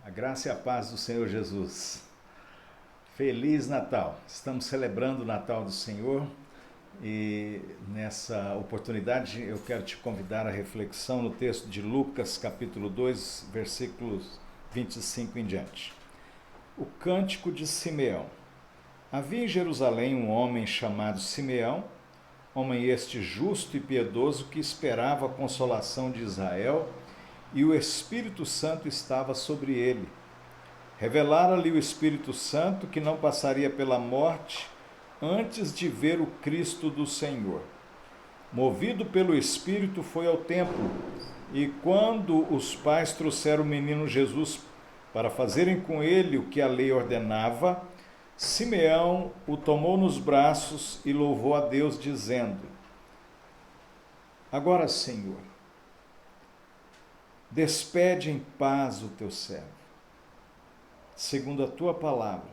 A graça e a paz do Senhor Jesus. Feliz Natal! Estamos celebrando o Natal do Senhor e nessa oportunidade eu quero te convidar à reflexão no texto de Lucas, capítulo 2, versículos 25 em diante. O cântico de Simeão. Havia em Jerusalém um homem chamado Simeão, homem este justo e piedoso que esperava a consolação de Israel, e o Espírito Santo estava sobre ele. Revelara-lhe o Espírito Santo que não passaria pela morte antes de ver o Cristo do Senhor. Movido pelo Espírito, foi ao templo, e quando os pais trouxeram o menino Jesus para fazerem com ele o que a lei ordenava, Simeão o tomou nos braços e louvou a Deus, dizendo: Agora, Senhor, despede em paz o teu servo, segundo a tua palavra,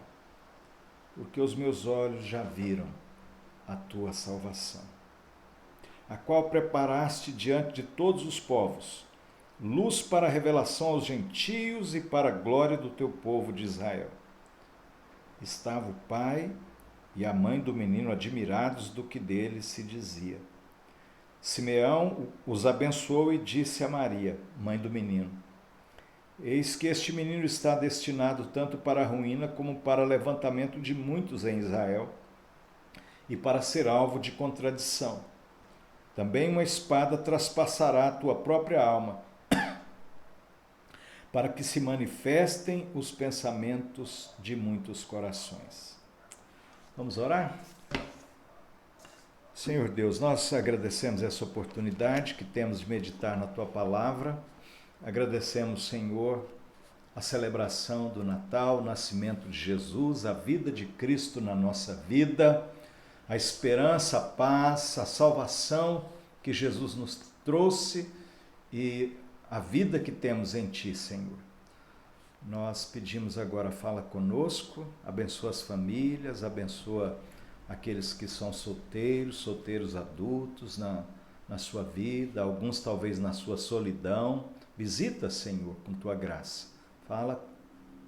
porque os meus olhos já viram a tua salvação, a qual preparaste diante de todos os povos, luz para a revelação aos gentios e para a glória do teu povo de Israel. Estava o pai e a mãe do menino admirados do que dele se dizia. Simeão os abençoou e disse a Maria, mãe do menino: Eis que este menino está destinado tanto para a ruína como para o levantamento de muitos em Israel, e para ser alvo de contradição. Também uma espada traspassará a tua própria alma, para que se manifestem os pensamentos de muitos corações. Vamos orar? Senhor Deus, nós agradecemos essa oportunidade que temos de meditar na tua palavra. Agradecemos, Senhor, a celebração do Natal, o nascimento de Jesus, a vida de Cristo na nossa vida, a esperança, a paz, a salvação que Jesus nos trouxe e a vida que temos em Ti, Senhor. Nós pedimos agora, fala conosco, abençoa as famílias, abençoa aqueles que são solteiros adultos na sua vida, alguns talvez na sua solidão. Visita, Senhor, com Tua graça. Fala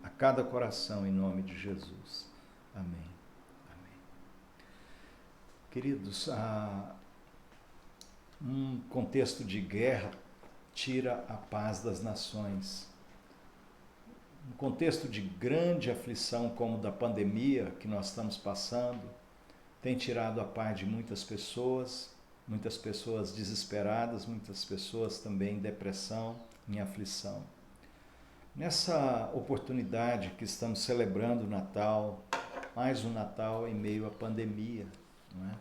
a cada coração em nome de Jesus. Amém. Amém. Queridos, um contexto de guerra tira a paz das nações. Um contexto de grande aflição como o da pandemia que nós estamos passando, tem tirado a paz de muitas pessoas desesperadas, muitas pessoas também em depressão, em aflição. Nessa oportunidade que estamos celebrando o Natal, mais um Natal em meio à pandemia, não é?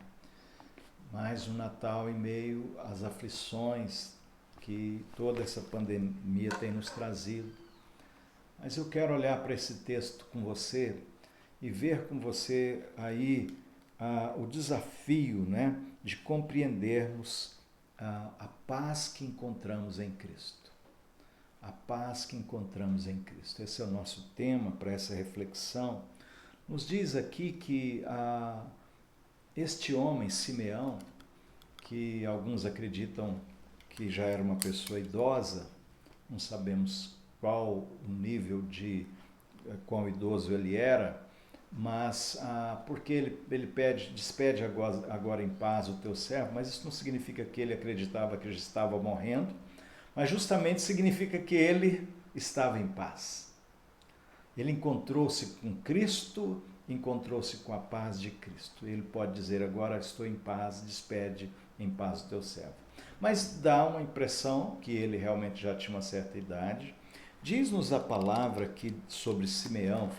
Mais um Natal em meio às aflições que toda essa pandemia tem nos trazido. Mas eu quero olhar para esse texto com você e ver com você aí o desafio, né, de compreendermos a paz que encontramos em Cristo. A paz que encontramos em Cristo. Esse é o nosso tema para essa reflexão. Nos diz aqui que este homem, Simeão, que alguns acreditam que já era uma pessoa idosa, não sabemos qual o nível de quão idoso ele era, mas porque ele despede agora em paz o teu servo, mas isso não significa que ele acreditava que já estava morrendo, mas justamente significa que ele estava em paz. Ele encontrou-se com Cristo, encontrou-se com a paz de Cristo. Ele pode dizer agora estou em paz, despede em paz o teu servo. Mas dá uma impressão que ele realmente já tinha uma certa idade. Diz-nos a palavra que sobre Simeão,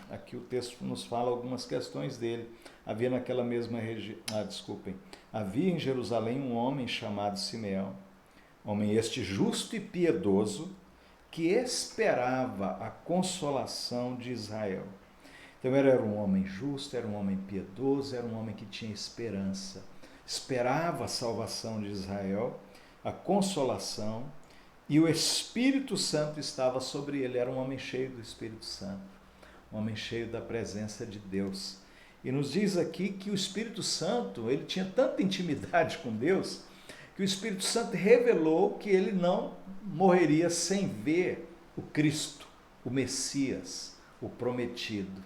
aqui o texto nos fala algumas questões dele. Havia naquela mesma região, havia em Jerusalém um homem chamado Simeão, homem este justo e piedoso, que esperava a consolação de Israel. Então ele era um homem justo, era um homem piedoso, era um homem que tinha esperança, esperava a salvação de Israel, a consolação, e o Espírito Santo estava sobre ele. Era um homem cheio do Espírito Santo, um homem cheio da presença de Deus. E nos diz aqui que o Espírito Santo, ele tinha tanta intimidade com Deus, que o Espírito Santo revelou que ele não morreria sem ver o Cristo. o Messias, o prometido,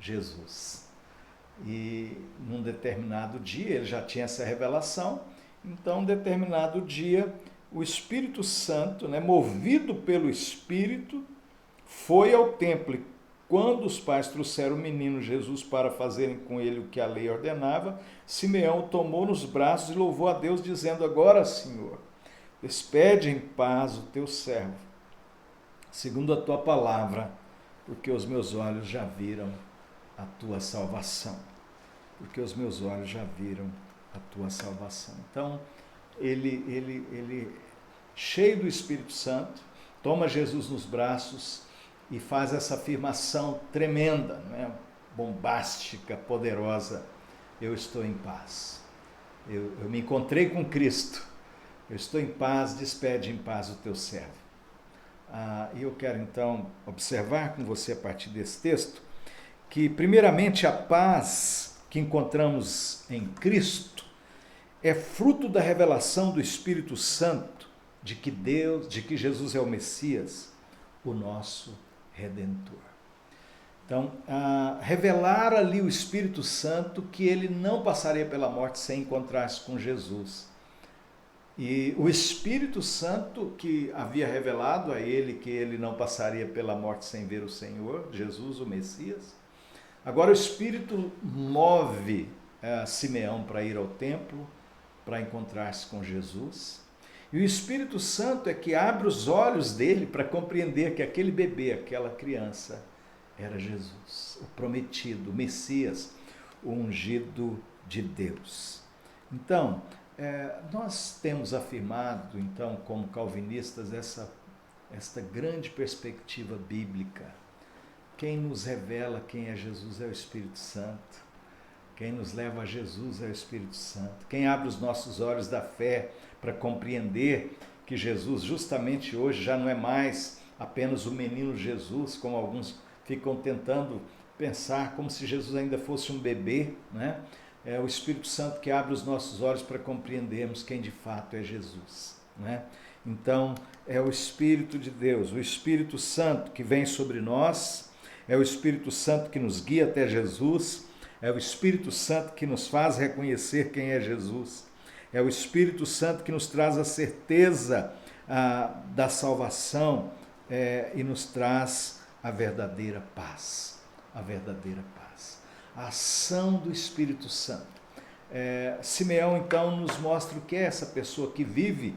Jesus. E num determinado dia, ele já tinha essa revelação, então, num determinado dia, o Espírito Santo, movido pelo Espírito, foi ao templo. E quando os pais trouxeram o menino Jesus para fazerem com ele o que a lei ordenava, Simeão o tomou nos braços e louvou a Deus, dizendo: agora, Senhor, despede em paz o teu servo, segundo a tua palavra, porque os meus olhos já viram a tua salvação. Porque os meus olhos já viram a tua salvação. Então, ele cheio do Espírito Santo, toma Jesus nos braços e faz essa afirmação tremenda, bombástica, poderosa: eu estou em paz. Eu me encontrei com Cristo. Eu estou em paz, despede em paz o teu servo. E eu quero então observar com você a partir desse texto que, primeiramente, a paz que encontramos em Cristo é fruto da revelação do Espírito Santo de que Jesus é o Messias, o nosso Redentor. Então, revelar ali o Espírito Santo que ele não passaria pela morte sem encontrar-se com Jesus. E o Espírito Santo que havia revelado a ele que ele não passaria pela morte sem ver o Senhor, Jesus, o Messias. Agora o Espírito move Simeão para ir ao templo, para encontrar-se com Jesus. E o Espírito Santo é que abre os olhos dele para compreender que aquele bebê, aquela criança, era Jesus, o prometido, o Messias, o ungido de Deus. Então, nós temos afirmado, então, como calvinistas, esta grande perspectiva bíblica. Quem nos revela quem é Jesus é o Espírito Santo. Quem nos leva a Jesus é o Espírito Santo. Quem abre os nossos olhos da fé para compreender que Jesus, justamente hoje, já não é mais apenas o menino Jesus, como alguns ficam tentando pensar, como se Jesus ainda fosse um bebê, É o Espírito Santo que abre os nossos olhos para compreendermos quem de fato é Jesus, Então, é o Espírito de Deus, o Espírito Santo que vem sobre nós, é o Espírito Santo que nos guia até Jesus, é o Espírito Santo que nos faz reconhecer quem é Jesus, é o Espírito Santo que nos traz a certeza da salvação e nos traz a verdadeira paz, a ação do Espírito Santo. Simeão, então, nos mostra o que é essa pessoa que vive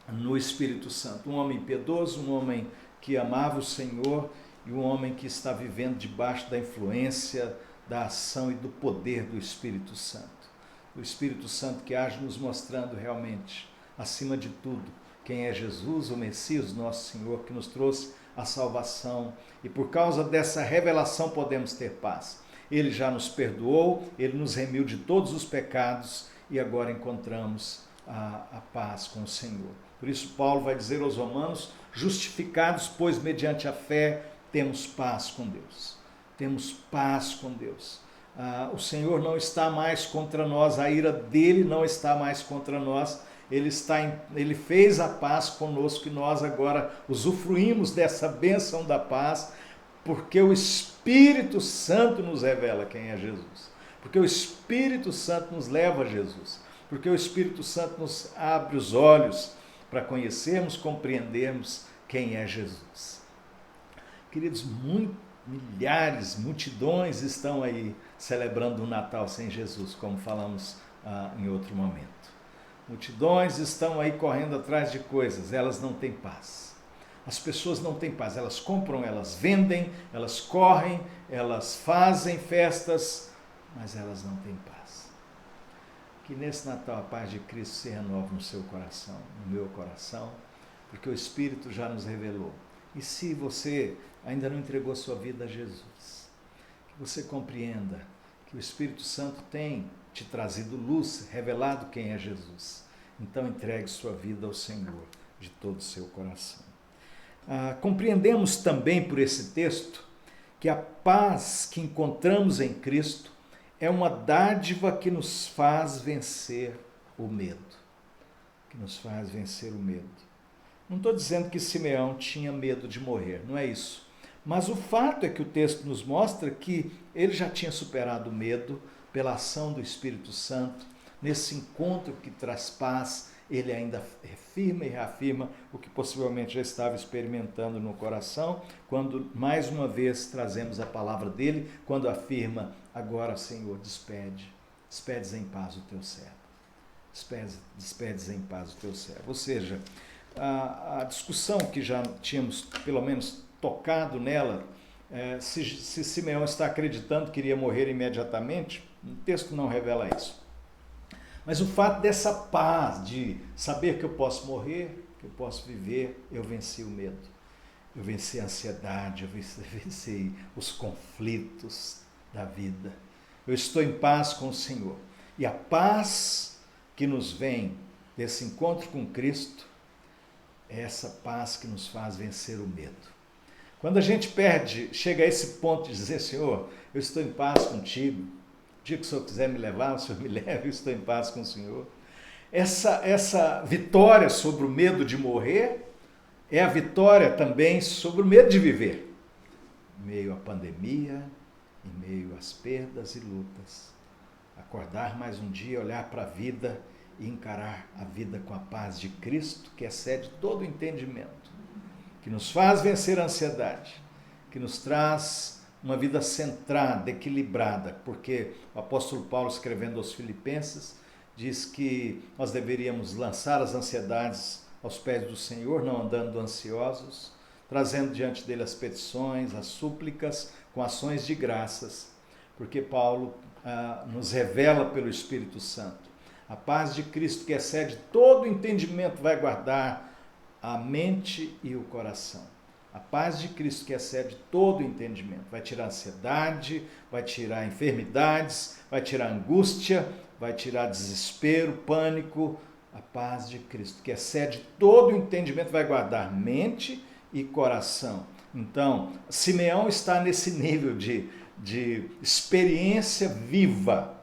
no Espírito Santo. Um homem piedoso, um homem que amava o Senhor e um homem que está vivendo debaixo da influência, da ação e do poder do Espírito Santo. O Espírito Santo que age nos mostrando realmente, acima de tudo, quem é Jesus, o Messias, nosso Senhor, que nos trouxe a salvação. E por causa dessa revelação podemos ter paz. Ele já nos perdoou, ele nos remiu de todos os pecados e agora encontramos a paz com o Senhor. Por isso Paulo vai dizer aos Romanos: justificados, pois, mediante a fé, temos paz com Deus. Temos paz com Deus. O Senhor não está mais contra nós, a ira dele não está mais contra nós. Ele fez a paz conosco e nós agora usufruímos dessa bênção da paz, porque o Espírito Santo nos revela quem é Jesus. Porque o Espírito Santo nos leva a Jesus. Porque o Espírito Santo nos abre os olhos para conhecermos, compreendermos quem é Jesus. Queridos, milhares, multidões estão aí celebrando o Natal sem Jesus, como falamos em outro momento. Multidões estão aí correndo atrás de coisas, elas não têm paz. As pessoas não têm paz, elas compram, elas vendem, elas correm, elas fazem festas, mas elas não têm paz. Que nesse Natal a paz de Cristo se renove no seu coração, no meu coração, porque o Espírito já nos revelou. E se você ainda não entregou sua vida a Jesus, que você compreenda que o Espírito Santo tem te trazido luz, revelado quem é Jesus. Então entregue sua vida ao Senhor de todo o seu coração. Compreendemos também por esse texto que a paz que encontramos em Cristo é uma dádiva que nos faz vencer o medo. Não estou dizendo que Simeão tinha medo de morrer, não é isso. Mas o fato é que o texto nos mostra que ele já tinha superado o medo pela ação do Espírito Santo. Nesse encontro que traz paz, ele ainda afirma e reafirma o que possivelmente já estava experimentando no coração, quando mais uma vez trazemos a palavra dele, quando afirma: agora, Senhor, despedes em paz o teu servo. Despedes em paz o teu servo. Ou seja, a discussão que já tínhamos pelo menos tocado nela, se Simeão está acreditando que iria morrer imediatamente, o texto não revela isso. Mas o fato dessa paz, de saber que eu posso morrer, que eu posso viver, eu venci o medo, eu venci a ansiedade, eu venci os conflitos da vida. Eu estou em paz com o Senhor. E a paz que nos vem desse encontro com Cristo é essa paz que nos faz vencer o medo. Quando a gente chega a esse ponto de dizer: Senhor, eu estou em paz contigo, o dia que o Senhor quiser me levar, o Senhor me leva, eu estou em paz com o Senhor. Essa vitória sobre o medo de morrer é a vitória também sobre o medo de viver. Em meio à pandemia, em meio às perdas e lutas. Acordar mais um dia, olhar para a vida e encarar a vida com a paz de Cristo, que excede todo o entendimento, que nos faz vencer a ansiedade, que nos traz uma vida centrada, equilibrada, porque o apóstolo Paulo, escrevendo aos Filipenses, diz que nós deveríamos lançar as ansiedades aos pés do Senhor, não andando ansiosos, trazendo diante dele as petições, as súplicas, com ações de graças, porque Paulo nos revela pelo Espírito Santo. A paz de Cristo, que excede todo o entendimento, vai guardar a mente e o coração. A paz de Cristo, que excede todo o entendimento, vai tirar a ansiedade, vai tirar enfermidades, vai tirar angústia, vai tirar desespero, pânico. A paz de Cristo, que excede todo o entendimento, vai guardar mente e coração. Então, Simeão está nesse nível de experiência viva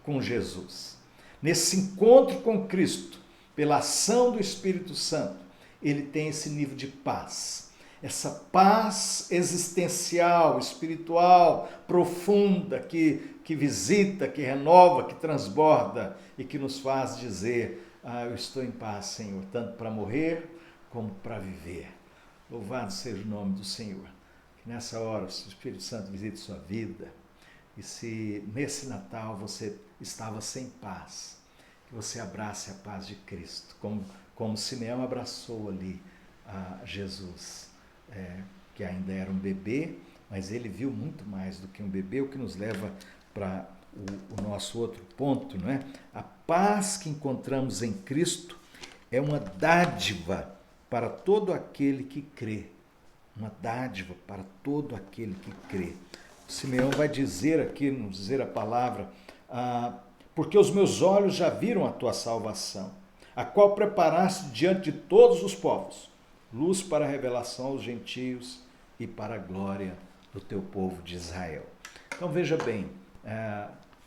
com Jesus. Nesse encontro com Cristo, pela ação do Espírito Santo, ele tem esse nível de paz. Essa paz existencial, espiritual, profunda, que visita, que renova, que transborda e que nos faz dizer: eu estou em paz, Senhor, tanto para morrer como para viver. Louvado seja o nome do Senhor. Que nessa hora o Espírito Santo visite sua vida. E se nesse Natal você estava sem paz, que você abrace a paz de Cristo, como Simeão abraçou ali a Jesus, que ainda era um bebê, mas ele viu muito mais do que um bebê, o que nos leva para o nosso outro ponto, não é? A paz que encontramos em Cristo é uma dádiva para todo aquele que crê. Uma dádiva para todo aquele que crê. O Simeão vai dizer aqui, nos dizer a palavra: porque os meus olhos já viram a tua salvação, a qual preparaste diante de todos os povos, luz para a revelação aos gentios e para a glória do teu povo de Israel. Então veja bem,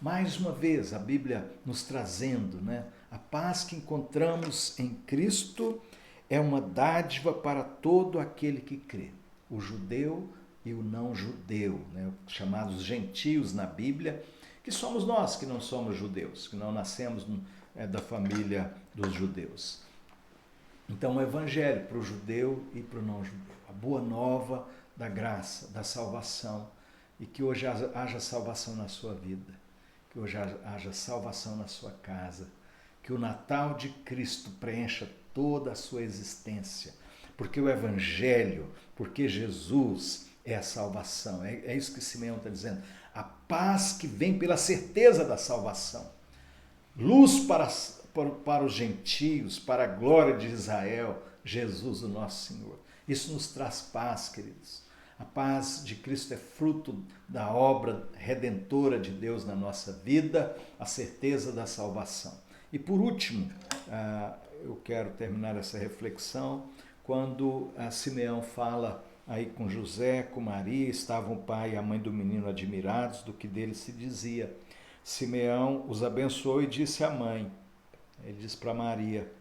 mais uma vez a Bíblia nos trazendo, né? A paz que encontramos em Cristo é uma dádiva para todo aquele que crê, o judeu e o não judeu, né? Chamados gentios na Bíblia, que somos nós que não somos judeus, que não nascemos da família dos judeus. Então o evangelho para o judeu e para o não judeu, a boa nova da graça, da salvação, e que hoje haja salvação na sua vida, que hoje haja salvação na sua casa, que o Natal de Cristo preencha toda a sua existência, porque o evangelho, porque Jesus é a salvação, é isso que Simeão está dizendo, a paz que vem pela certeza da salvação, luz para os gentios, para a glória de Israel, Jesus, o nosso Senhor. Isso nos traz paz, queridos. A paz de Cristo é fruto da obra redentora de Deus na nossa vida, a certeza da salvação. E por último, eu quero terminar essa reflexão quando Simeão fala aí com José, com Maria, estavam o pai e a mãe do menino admirados do que dele se dizia. Simeão os abençoou e disse à mãe, ele diz para Maria: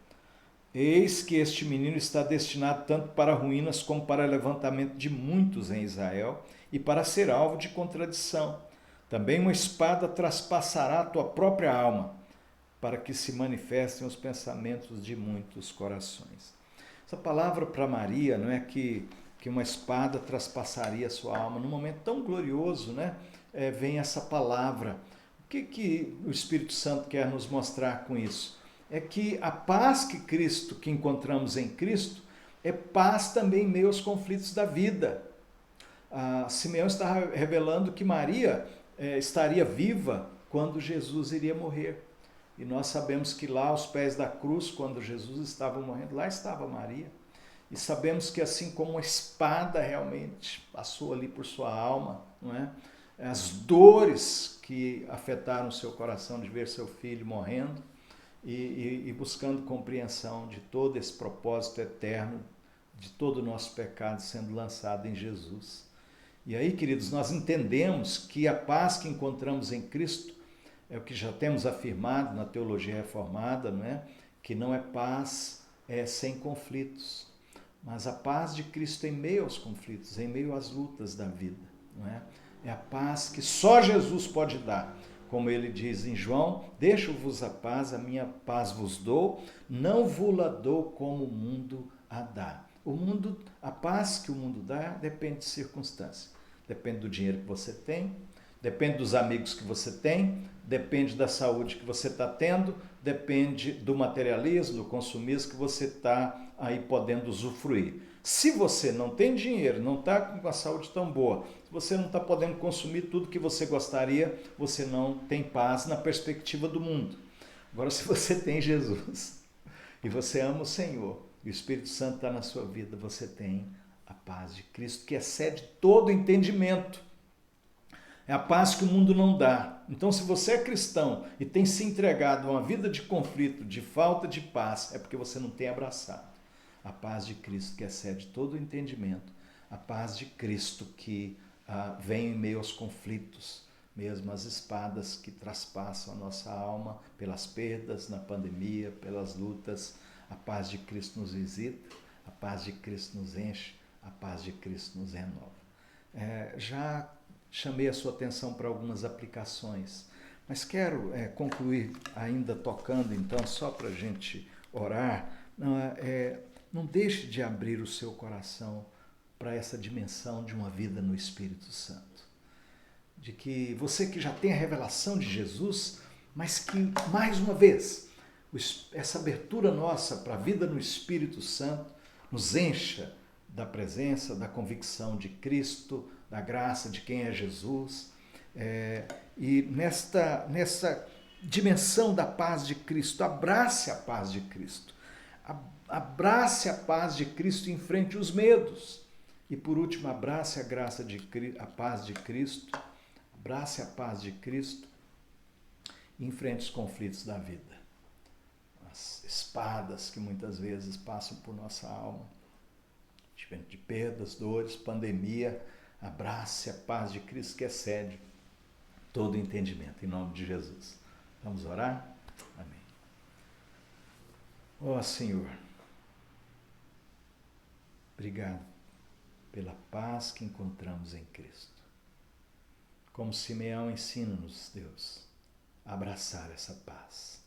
Eis que este menino está destinado tanto para ruínas como para levantamento de muitos em Israel e para ser alvo de contradição. Também uma espada traspassará a tua própria alma, para que se manifestem os pensamentos de muitos corações. Essa palavra para Maria não é que uma espada traspassaria a sua alma. Num momento tão glorioso, né, vem essa palavra. O que o Espírito Santo quer nos mostrar com isso? É que a paz que encontramos em Cristo é paz também em meio aos conflitos da vida. Simeão está revelando que Maria estaria viva quando Jesus iria morrer. E nós sabemos que lá aos pés da cruz, quando Jesus estava morrendo, lá estava Maria. E sabemos que assim como uma espada realmente passou ali por sua alma, não é? As dores que afetaram o seu coração de ver seu filho morrendo e buscando compreensão de todo esse propósito eterno, de todo o nosso pecado sendo lançado em Jesus. E aí, queridos, nós entendemos que a paz que encontramos em Cristo é o que já temos afirmado na teologia reformada, não é? Que não é paz sem conflitos, mas a paz de Cristo em meio aos conflitos, em meio às lutas da vida. Não é? É a paz que só Jesus pode dar. Como ele diz em João, deixo-vos a minha paz vos dou, não vos-la dou como o mundo a dá. A paz que o mundo dá depende de circunstâncias. Depende do dinheiro que você tem, depende dos amigos que você tem, depende da saúde que você está tendo, depende do materialismo, do consumismo que você está aí podendo usufruir. Se você não tem dinheiro, não está com a saúde tão boa, se você não está podendo consumir tudo que você gostaria, você não tem paz na perspectiva do mundo. Agora, se você tem Jesus e você ama o Senhor, e o Espírito Santo está na sua vida, você tem a paz de Cristo, que excede todo entendimento. É a paz que o mundo não dá. Então, se você é cristão e tem se entregado a uma vida de conflito, de falta de paz, é porque você não tem abraçado a paz de Cristo, que excede todo o entendimento. A paz de Cristo que vem em meio aos conflitos, mesmo as espadas que traspassam a nossa alma pelas perdas na pandemia, pelas lutas. A paz de Cristo nos visita, a paz de Cristo nos enche, a paz de Cristo nos renova. Já chamei a sua atenção para algumas aplicações, mas quero concluir ainda tocando, então, só para a gente orar. Não deixe de abrir o seu coração para essa dimensão de uma vida no Espírito Santo. De que você que já tem a revelação de Jesus, mas que, mais uma vez, essa abertura nossa para a vida no Espírito Santo nos encha da presença, da convicção de Cristo, da graça de quem é Jesus. E nessa dimensão da paz de Cristo, abrace a paz de Cristo. Abrace a paz de Cristo e enfrente os medos. E por último, abrace a paz de Cristo. Abrace a paz de Cristo e enfrente os conflitos da vida. As espadas que muitas vezes passam por nossa alma, de perdas, dores, pandemia. Abrace a paz de Cristo que excede todo entendimento, em nome de Jesus. Vamos orar? Amém. Ó Senhor, obrigado pela paz que encontramos em Cristo. Como Simeão, ensina-nos, Deus, a abraçar essa paz.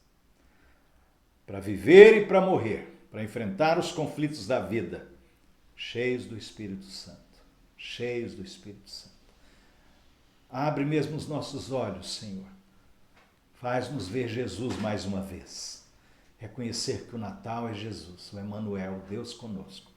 Para viver e para morrer, para enfrentar os conflitos da vida, cheios do Espírito Santo. Cheios do Espírito Santo. Abre mesmo os nossos olhos, Senhor. Faz-nos ver Jesus mais uma vez. Reconhecer que o Natal é Jesus, o Emmanuel, Deus conosco,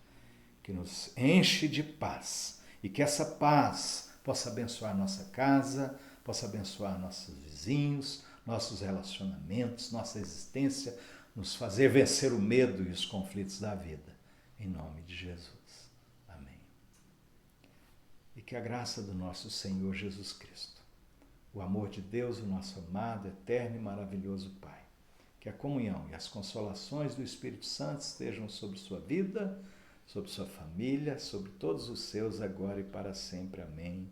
que nos enche de paz e que essa paz possa abençoar nossa casa, possa abençoar nossos vizinhos, nossos relacionamentos, nossa existência, nos fazer vencer o medo e os conflitos da vida. Em nome de Jesus. E que a graça do nosso Senhor Jesus Cristo, o amor de Deus, o nosso amado, eterno e maravilhoso Pai, que a comunhão e as consolações do Espírito Santo estejam sobre sua vida, sobre sua família, sobre todos os seus, agora e para sempre. Amém.